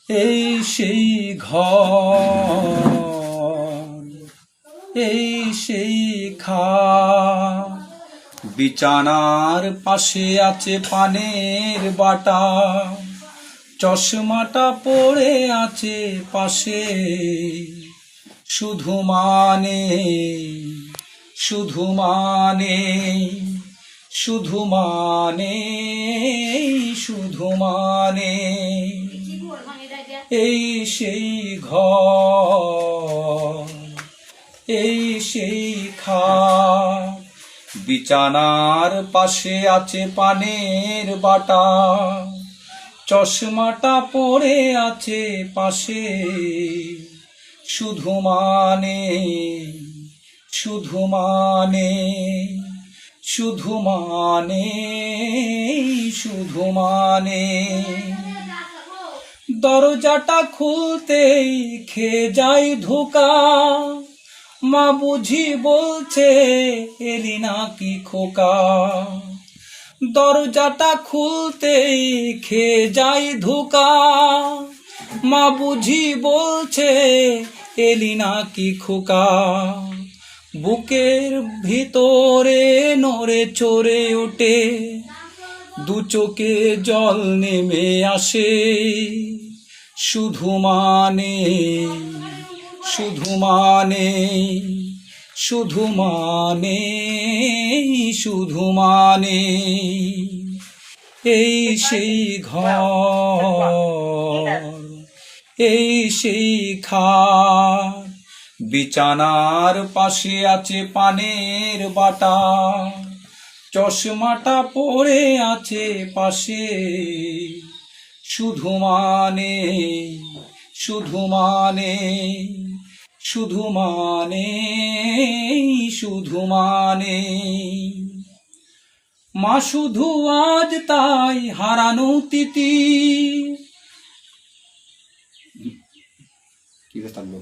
এই সেই ঘর, এই সেই খাট, বিছানার পাশে আছে পানের বাটা, চশমাটা পড়ে আছে পাশে, শুধু মানে, শুধু মানে, শুধু মানে, শুধু মানে, এই সেই ঘর, এই সেই খাট, বিছানার পাশে আছে পানের বাটা, চশমাটা পড়ে আছে পাশে, শুধু মানে, শুধু মানে, শুধু মানে, শুধু মানে, দরজাটা খুলতেই খেয়ে যাই ধোকা, মা বুঝি বলছে এলি নাকি খোকা, দরজাটা খুলতেই খেয়ে যাই ধোকা, মা বুঝি বলছে এলি নাকি খোকা, বুকের ভিতরে নড়ে চড়ে ওঠে, দু চোখে জল নেমে আসে, শুধু মানে, শুধু মানে, শুধু মানে, শুধু মানে, এই সেই ঘর, এই সেই খাট, বিছানার পাশে আছে পানের বাটা, চশমাটা পড়ে আছে পাশে, শুধু মানে, শুধু মানে, শুধু মানে, শুধু মানে, মা শুধু আজ তাই হারানো তিতি। কি থাকলো।